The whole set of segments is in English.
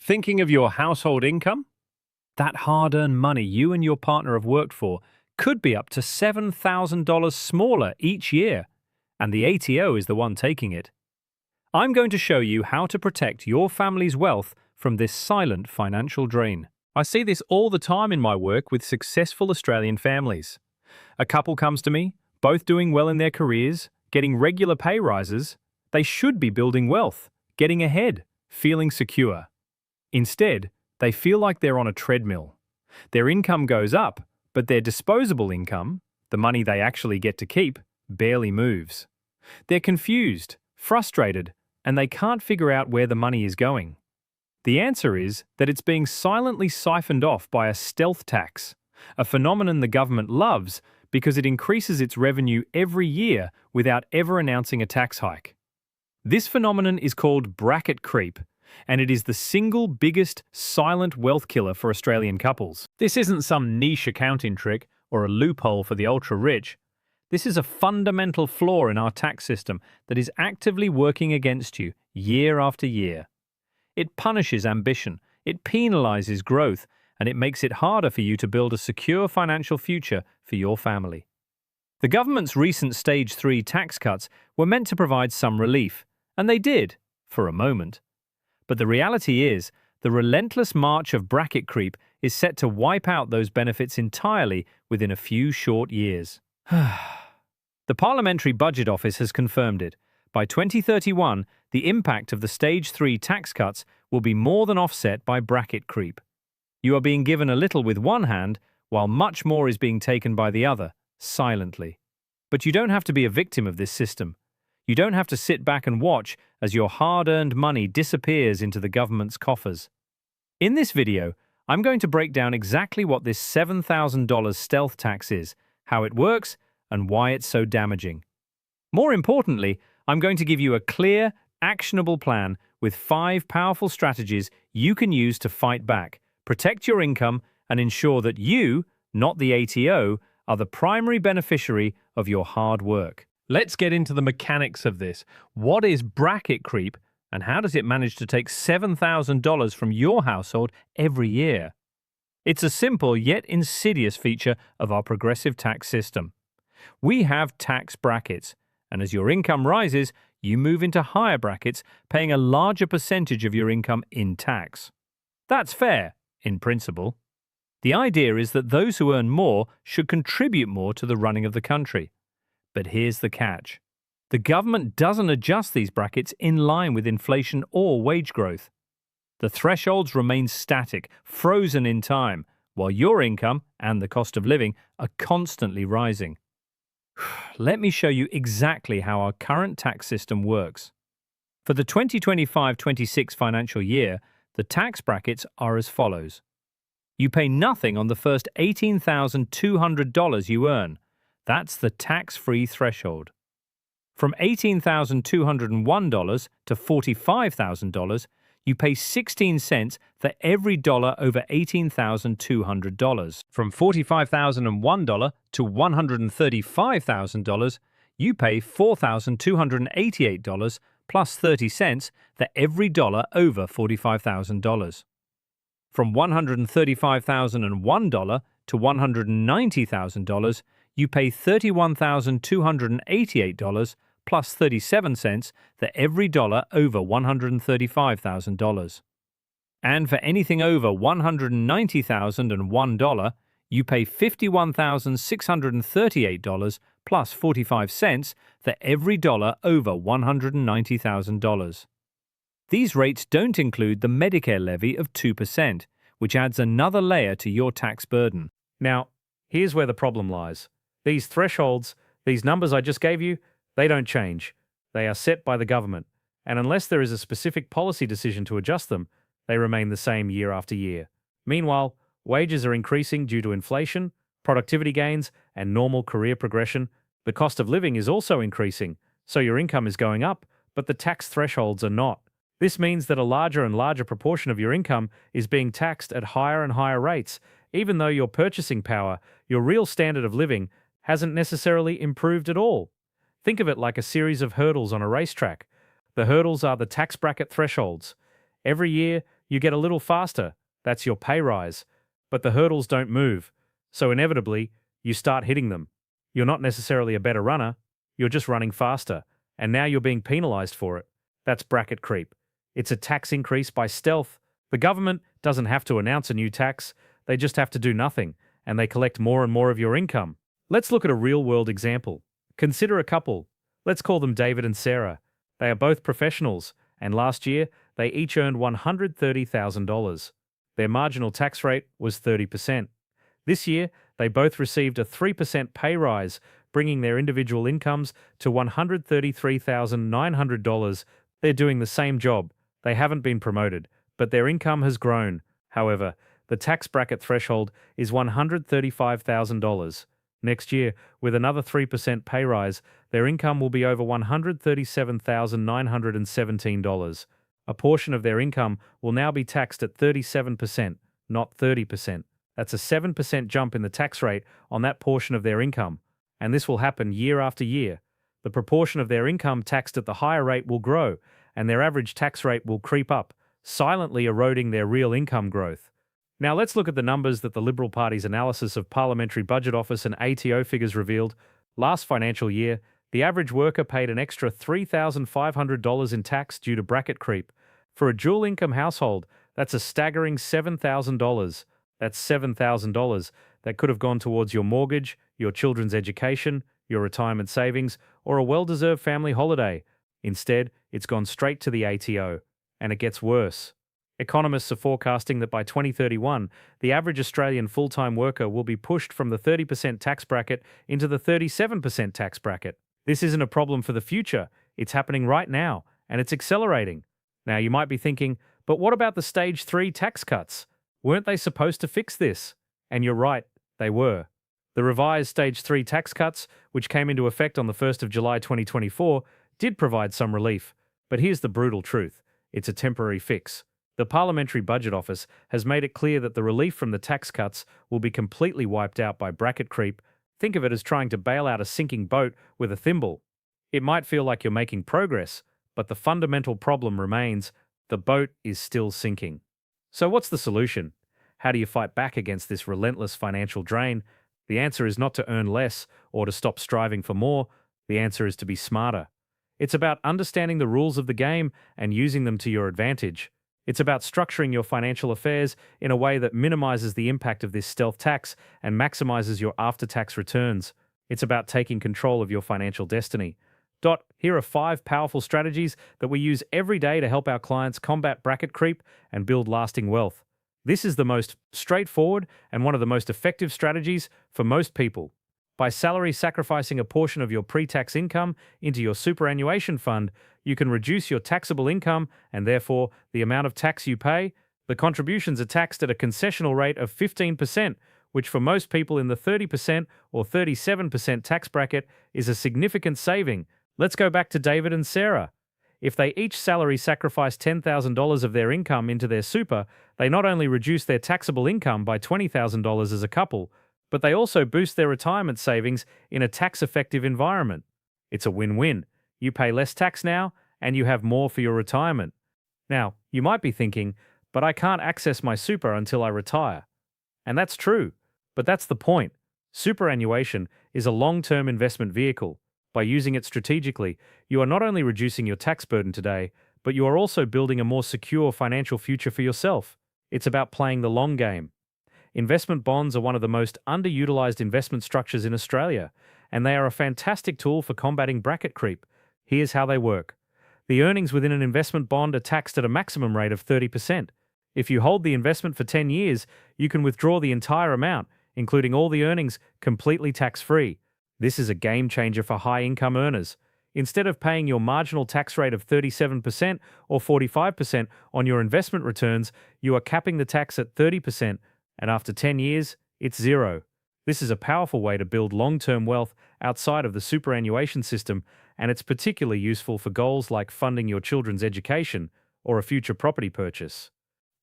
Thinking of your household income? That hard-earned money you and your partner have worked for could be up to $7,000 smaller each year, and the ATO is the one taking it. I'm going to show you how to protect your family's wealth from this silent financial drain. I see this all the time in my work with successful Australian families. A couple comes to me, both doing well in their careers, getting regular pay rises. They should be building wealth, getting ahead, feeling secure. Instead, they feel like they're on a treadmill. Their income goes up, but their disposable income, the money they actually get to keep, barely moves. They're confused, frustrated, and they can't figure out where the money is going. The answer is that it's being silently siphoned off by a stealth tax, a phenomenon the government loves because it increases its revenue every year without ever announcing a tax hike. This phenomenon is called bracket creep, and it is the single biggest silent wealth killer for Australian couples. This isn't some niche accounting trick or a loophole for the ultra-rich. This is a fundamental flaw in our tax system that is actively working against you year after year. It punishes ambition, it penalizes growth, and it makes it harder for you to build a secure financial future for your family. The government's recent Stage 3 tax cuts were meant to provide some relief, and they did, for a moment. But the reality is, the relentless march of bracket creep is set to wipe out those benefits entirely within a few short years. The Parliamentary Budget Office has confirmed it. By 2031, the impact of the Stage 3 tax cuts will be more than offset by bracket creep. You are being given a little with one hand, while much more is being taken by the other, silently. But you don't have to be a victim of this system. You don't have to sit back and watch as your hard-earned money disappears into the government's coffers. In this video, I'm going to break down exactly what this $7,000 stealth tax is, how it works, and why it's so damaging. More importantly, I'm going to give you a clear, actionable plan with 5 powerful strategies you can use to fight back, protect your income, and ensure that you, not the ATO, are the primary beneficiary of your hard work. Let's get into the mechanics of this. What is bracket creep, and how does it manage to take $7,000 from your household every year? It's a simple yet insidious feature of our progressive tax system. We have tax brackets, and as your income rises, you move into higher brackets, paying a larger percentage of your income in tax. That's fair, in principle. The idea is that those who earn more should contribute more to the running of the country. But here's the catch. The government doesn't adjust these brackets in line with inflation or wage growth. The thresholds remain static, frozen in time, while your income and the cost of living are constantly rising. Let me show you exactly how our current tax system works. For the 2025-26 financial year, the tax brackets are as follows. You pay nothing on the first $18,200 you earn. That's the tax-free threshold. From $18,201 to $45,000, you pay 16 cents for every dollar over $18,200. From $45,001 to $135,000, you pay $4,288 plus 30 cents for every dollar over $45,000. From $135,001 to $190,000, you pay $31,288 plus 37 cents for every dollar over $135,000. And for anything over $190,001, you pay $51,638 plus 45 cents for every dollar over $190,000. These rates don't include the Medicare levy of 2%, which adds another layer to your tax burden. Now, here's where the problem lies. These thresholds, these numbers I just gave you, they don't change. They are set by the government, and unless there is a specific policy decision to adjust them, they remain the same year after year. Meanwhile, wages are increasing due to inflation, productivity gains, and normal career progression. The cost of living is also increasing, so your income is going up, but the tax thresholds are not. This means that a larger and larger proportion of your income is being taxed at higher and higher rates, even though your purchasing power, your real standard of living, hasn't necessarily improved at all. Think of it like a series of hurdles on a racetrack. The hurdles are the tax bracket thresholds. Every year, You get a little faster, that's your pay rise, but the hurdles don't move, so inevitably, you start hitting them. You're not necessarily a better runner, you're just running faster, and now you're being penalized for it. That's bracket creep. It's a tax increase by stealth. The government doesn't have to announce a new tax, they just have to do nothing, and they collect more and more of your income. Let's look at a real-world example. Consider a couple. Let's call them David and Sarah. They are both professionals, and last year, they each earned $130,000. Their marginal tax rate was 30%. This year, they both received a 3% pay rise, bringing their individual incomes to $133,900. They're doing the same job. They haven't been promoted, but their income has grown. However, the tax bracket threshold is $135,000. Next year, with another 3% pay rise, their income will be over $137,917. A portion of their income will now be taxed at 37%, not 30%. That's a 7% jump in the tax rate on that portion of their income, and this will happen year after year. The proportion of their income taxed at the higher rate will grow, and their average tax rate will creep up, silently eroding their real income growth. Now let's look at the numbers that the Liberal Party's analysis of Parliamentary Budget Office and ATO figures revealed. Last financial year, the average worker paid an extra $3,500 in tax due to bracket creep. For a dual-income household, that's a staggering $7,000. That's $7,000 that could have gone towards your mortgage, your children's education, your retirement savings, or a well-deserved family holiday. Instead, it's gone straight to the ATO. And it gets worse. Economists are forecasting that by 2031, the average Australian full-time worker will be pushed from the 30% tax bracket into the 37% tax bracket. This isn't a problem for the future, it's happening right now, and it's accelerating. Now you might be thinking, but what about the Stage 3 tax cuts? Weren't they supposed to fix this? And you're right, they were. The revised Stage 3 tax cuts, which came into effect on the 1st of July 2024, did provide some relief. But here's the brutal truth. It's a temporary fix. The Parliamentary Budget Office has made it clear that the relief from the tax cuts will be completely wiped out by bracket creep. Think of it as trying to bail out a sinking boat with a thimble. It might feel like you're making progress, but the fundamental problem remains: the boat is still sinking. So what's the solution? How do you fight back against this relentless financial drain? The answer is not to earn less or to stop striving for more. The answer is to be smarter. It's about understanding the rules of the game and using them to your advantage. It's about structuring your financial affairs in a way that minimizes the impact of this stealth tax and maximizes your after-tax returns. It's about taking control of your financial destiny. Here are 5 powerful strategies that we use every day to help our clients combat bracket creep and build lasting wealth. This is the most straightforward and one of the most effective strategies for most people. By salary sacrificing a portion of your pre-tax income into your superannuation fund, you can reduce your taxable income and therefore the amount of tax you pay. The contributions are taxed at a concessional rate of 15%, which for most people in the 30% or 37% tax bracket is a significant saving. Let's go back to David and Sarah. If they each salary sacrifice $10,000 of their income into their super, they not only reduce their taxable income by $20,000 as a couple, but they also boost their retirement savings in a tax-effective environment. It's a win-win. You pay less tax now, and you have more for your retirement. Now, you might be thinking, but I can't access my super until I retire. And that's true, but that's the point. Superannuation is a long-term investment vehicle. By using it strategically, you are not only reducing your tax burden today, but you are also building a more secure financial future for yourself. It's about playing the long game. Investment bonds are one of the most underutilized investment structures in Australia, and they are a fantastic tool for combating bracket creep. Here's how they work. The earnings within an investment bond are taxed at a maximum rate of 30%. If you hold the investment for 10 years, you can withdraw the entire amount, including all the earnings, completely tax-free. This is a game changer for high-income earners. Instead of paying your marginal tax rate of 37% or 45% on your investment returns, you are capping the tax at 30%, and after 10 years, it's zero. This is a powerful way to build long-term wealth outside of the superannuation system, and it's particularly useful for goals like funding your children's education or a future property purchase.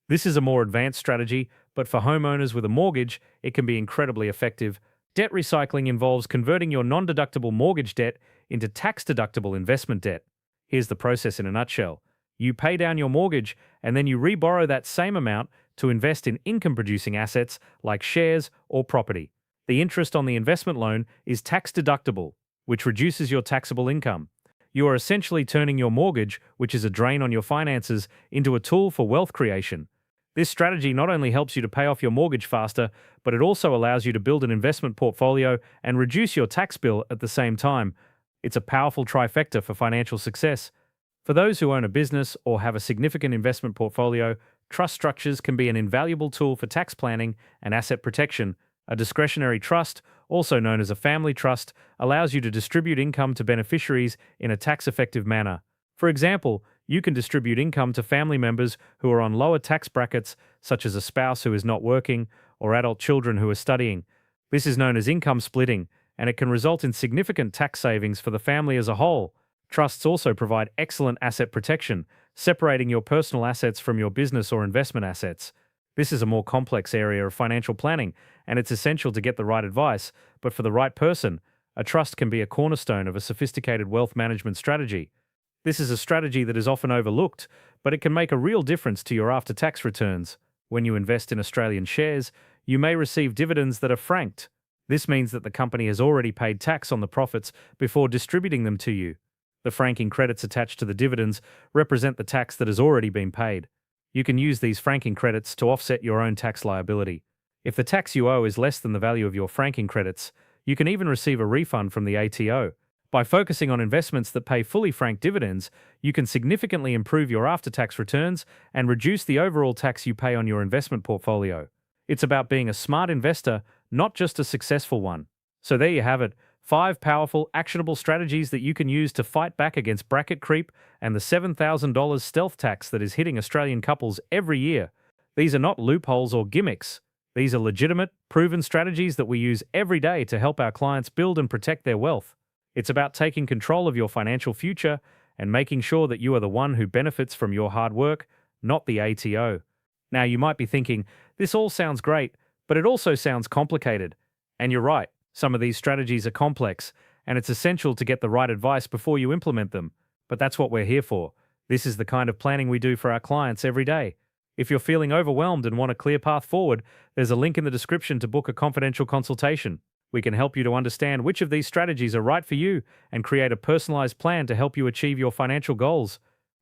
This is a more advanced strategy, but for homeowners with a mortgage, it can be incredibly effective. Debt recycling involves converting your non-deductible mortgage debt into tax-deductible investment debt. Here's the process in a nutshell. You pay down your mortgage, and then you reborrow that same amount to invest in income-producing assets like shares or property. The interest on the investment loan is tax-deductible, which reduces your taxable income. You are essentially turning your mortgage, which is a drain on your finances, into a tool for wealth creation. This strategy not only helps you to pay off your mortgage faster, but it also allows you to build an investment portfolio and reduce your tax bill at the same time. It's a powerful trifecta for financial success. For those who own a business or have a significant investment portfolio, trust structures can be an invaluable tool for tax planning and asset protection. A discretionary trust, also known as a family trust, allows you to distribute income to beneficiaries in a tax-effective manner. For example, you can distribute income to family members who are on lower tax brackets, such as a spouse who is not working or adult children who are studying. This is known as income splitting, and it can result in significant tax savings for the family as a whole. Trusts also provide excellent asset protection, separating your personal assets from your business or investment assets. This is a more complex area of financial planning, and it's essential to get the right advice, but for the right person, a trust can be a cornerstone of a sophisticated wealth management strategy. This is a strategy that is often overlooked, but it can make a real difference to your after-tax returns. When you invest in Australian shares, you may receive dividends that are franked. This means that the company has already paid tax on the profits before distributing them to you. The franking credits attached to the dividends represent the tax that has already been paid. You can use these franking credits to offset your own tax liability. If the tax you owe is less than the value of your franking credits, you can even receive a refund from the ATO. By focusing on investments that pay fully franked dividends, you can significantly improve your after-tax returns and reduce the overall tax you pay on your investment portfolio. It's about being a smart investor, not just a successful one. So there you have it, 5 powerful, actionable strategies that you can use to fight back against bracket creep and the $7,000 stealth tax that is hitting Australian couples every year. These are not loopholes or gimmicks. These are legitimate, proven strategies that we use every day to help our clients build and protect their wealth. It's about taking control of your financial future and making sure that you are the one who benefits from your hard work, not the ATO. Now, you might be thinking, this all sounds great, but it also sounds complicated. And you're right, some of these strategies are complex, and it's essential to get the right advice before you implement them. But that's what we're here for. This is the kind of planning we do for our clients every day. If you're feeling overwhelmed and want a clear path forward, there's a link in the description to book a confidential consultation. We can help you to understand which of these strategies are right for you and create a personalized plan to help you achieve your financial goals.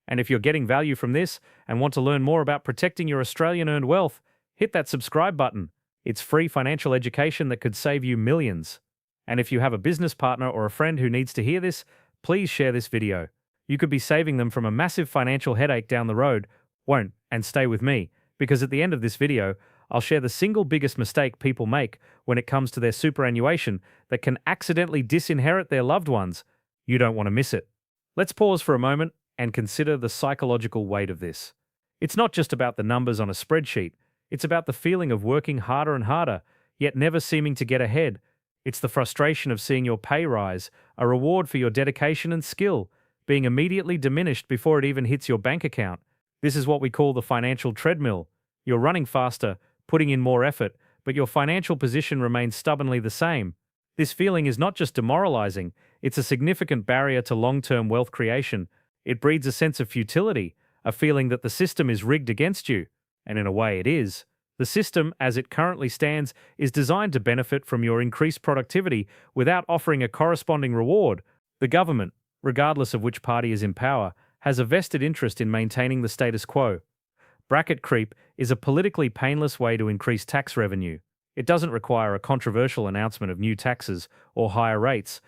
And if you're getting value from this and want to learn more about protecting your Australian-earned wealth, hit that subscribe button. It's free financial education that could save you millions. And if you have a business partner or a friend who needs to hear this, please share this video. You could be saving them from a massive financial headache down the road. Won't, and stay with me, because at the end of this video, I'll share the single biggest mistake people make when it comes to their superannuation that can accidentally disinherit their loved ones. You don't want to miss it. Let's pause for a moment and consider the psychological weight of this. It's not just about the numbers on a spreadsheet. It's about the feeling of working harder and harder, yet never seeming to get ahead. It's the frustration of seeing your pay rise, a reward for your dedication and skill, being immediately diminished before it even hits your bank account. This is what we call the financial treadmill. You're running faster, putting in more effort, but your financial position remains stubbornly the same. This feeling is not just demoralizing, it's a significant barrier to long-term wealth creation. It breeds a sense of futility, a feeling that the system is rigged against you. And in a way it is. The system, as it currently stands, is designed to benefit from your increased productivity without offering a corresponding reward. The government, regardless of which party is in power, has a vested interest in maintaining the status quo. Bracket creep is a politically painless way to increase tax revenue. It doesn't require a controversial announcement of new taxes or higher rates.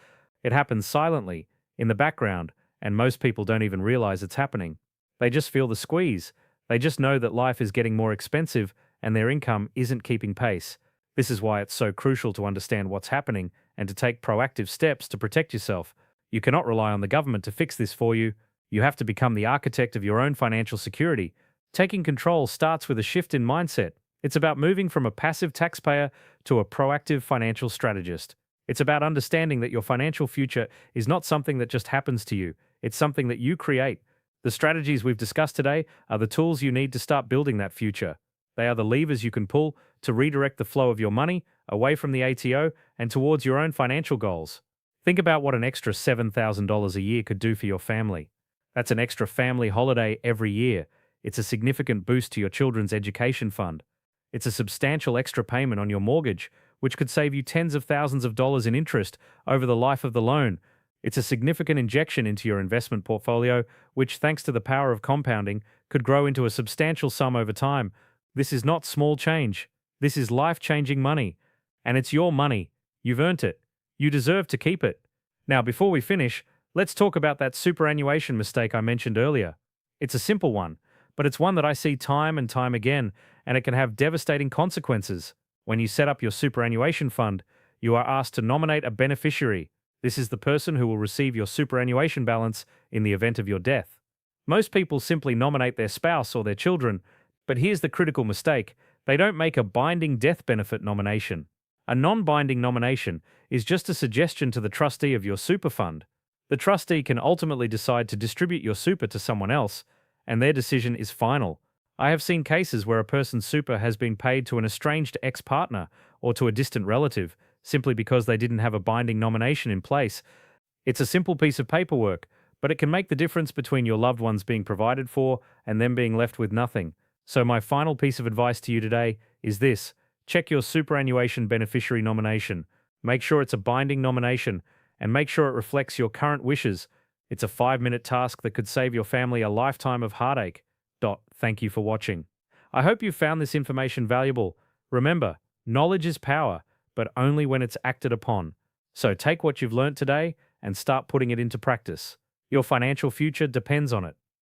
It happens silently, in the background, and most people don't even realize it's happening. They just feel the squeeze. They just know that life is getting more expensive and their income isn't keeping pace. This is why it's so crucial to understand what's happening and to take proactive steps to protect yourself. You cannot rely on the government to fix this for you. You have to become the architect of your own financial security. Taking control starts with a shift in mindset. It's about moving from a passive taxpayer to a proactive financial strategist. It's about understanding that your financial future is not something that just happens to you. It's something that you create. The strategies we've discussed today are the tools you need to start building that future. They are the levers you can pull to redirect the flow of your money away from the ATO and towards your own financial goals. Think about what an extra $7,000 a year could do for your family. That's an extra family holiday every year. It's a significant boost to your children's education fund. It's a substantial extra payment on your mortgage, which could save you tens of thousands of dollars in interest over the life of the loan. It's a significant injection into your investment portfolio, which, thanks to the power of compounding, could grow into a substantial sum over time. This is not small change. This is life-changing money. And it's your money. You've earned it. You deserve to keep it. Now, before we finish, let's talk about that superannuation mistake I mentioned earlier. It's a simple one, but it's one that I see time and time again, and it can have devastating consequences. When you set up your superannuation fund, you are asked to nominate a beneficiary. This is the person who will receive your superannuation balance in the event of your death. Most people simply nominate their spouse or their children, but here's the critical mistake: they don't make a binding death benefit nomination. A non-binding nomination is just a suggestion to the trustee of your super fund. The trustee can ultimately decide to distribute your super to someone else, and their decision is final. I have seen cases where a person's super has been paid to an estranged ex-partner or to a distant relative simply because they didn't have a binding nomination in place. It's a simple piece of paperwork, but it can make the difference between your loved ones being provided for and them being left with nothing. So my final piece of advice to you today is this: check your superannuation beneficiary nomination. Make sure it's a binding nomination, and make sure it reflects your current wishes. It's a 5-minute task that could save your family a lifetime of heartache. Thank you for watching. I hope you found this information valuable. Remember, knowledge is power, but only when it's acted upon. So take what you've learnt today and start putting it into practice. Your financial future depends on it.